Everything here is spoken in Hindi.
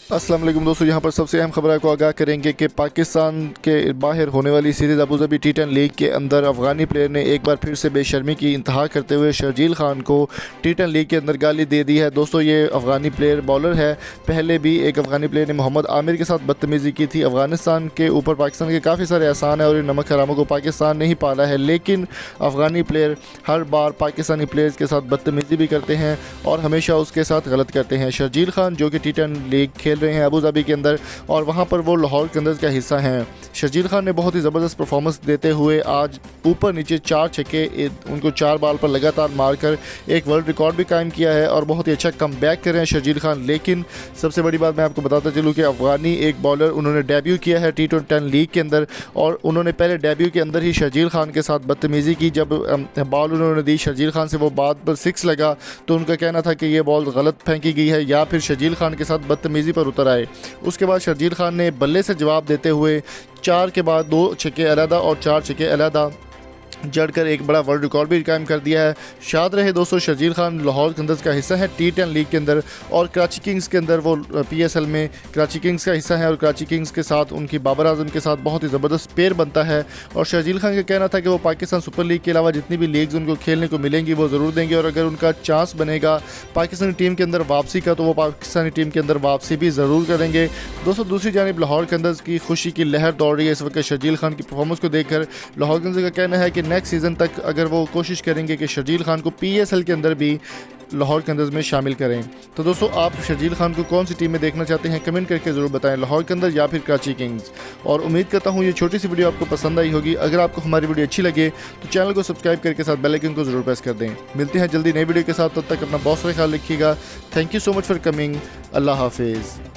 अस्सलाम वालेकुम दोस्तों, यहाँ पर सबसे अहम खबर को आगाह करेंगे कि पाकिस्तान के बाहर होने वाली series Abu Dhabi T10 league के अंदर अफ़गानी प्लेयर ने एक बार फिर से बेशर्मी की इंतहा करते हुए शर्जील खान को टी10 लीग के अंदर गाली दे दी है। दोस्तों ये अफ़गानी प्लेयर बॉलर है। पहले भी एक अफ़गानी प्लेयर ने मोहम्मद आमिर के साथ बदतमीज़ी की थी। अफ़गानिस्तान के ऊपर पाकिस्तान के काफ़ी सारे एहसान है और इन नमक हरामों को पाकिस्तान ने ही पाला है, लेकिन अफ़गानी प्लेयर हर बार पाकिस्तानी प्लेयर्स के साथ बदतमीज़ी भी करते हैं और हमेशा उसके साथ गलत करते हैं। शर्जील खान जो कि टी10 लीग खेल रहे हैं अबू धाबी के अंदर और वहां पर वो लाहौर कंदर्स का हिस्सा हैं। शर्जील खान ने बहुत ही ज़बरदस्त परफॉर्मेंस देते हुए आज ऊपर नीचे 4 छक्के उनको 4 बॉल पर लगातार मारकर एक वर्ल्ड रिकॉर्ड भी कायम किया है और बहुत ही अच्छा कम बैक कर रहे हैं शर्जील खान। लेकिन सबसे बड़ी बात मैं आपको बताता चलूँ कि अफ़गानी एक बॉलर उन्होंने डेब्यू किया है टी10 लीग के अंदर और उन्होंने पहले डेब्यू के अंदर ही शर्जील खान के साथ बदतमीज़ी की। जब बॉल उन्होंने दी शर्जील खान से, वो बाद पर 6 लगा तो उनका कहना था कि ये बॉल गलत फेंकी गई है या फिर शर्जील खान के साथ बदतमीज़ी पर उतर आए। उसके बाद शर्जील खान ने बल्ले से जवाब देते हुए 4 के बाद 2 छक्के अलहदा और 4 छक्के अलहदा जड़कर एक बड़ा वर्ल्ड रिकॉर्ड भी कायम कर दिया है। शाद रहे दोस्तों, शर्जील खान लाहौर कंदर्स का हिस्सा है टी10 लीग के अंदर और कराची किंग्स के अंदर वो PSL में कराची किंग्स का हिस्सा है और कराची किंग्स के साथ उनकी बाबर आजम के साथ बहुत ही ज़बरदस्त पेयर बनता है। और शर्जील खान का कहना था कि वो पाकिस्तान सुपर लीग के अलावा जितनी भी लीग्स उनको खेलने को मिलेंगी वो ज़रूर देंगे और अगर उनका चांस बनेगा पाकिस्तानी टीम के अंदर वापसी का तो वो पाकिस्तानी टीम के अंदर वापसी भी ज़रूर करेंगे। दोस्तों दूसरी जानिब लाहौर कंदर्स की खुशी की लहर दौड़ रही है इस वक्त शर्जील खान की परफॉर्मेंस को देखकर। लाहौर कंदर्स का कहना है कि नेक्स्ट सीज़न तक अगर वो कोशिश करेंगे कि शर्जील खान को PSL के अंदर भी लाहौर कंदर्स में शामिल करें। तो दोस्तों आप शर्जील खान को कौन सी टीम में देखना चाहते हैं कमेंट करके ज़रूर बताएं, लाहौर कंदर या फिर कराची किंग्स। और उम्मीद करता हूँ ये छोटी सी वीडियो आपको पसंद आई होगी। अगर आपको हमारी वीडियो अच्छी लगे तो चैनल को सब्सक्राइब करके साथ बेल आइकन को ज़रूर प्रेस कर दें। मिलते हैं जल्दी नई वीडियो के साथ, तब तक अपना बहुत सारा ख्याल रखिएगा। Thank you so much for coming. अल्लाह हाफिज़।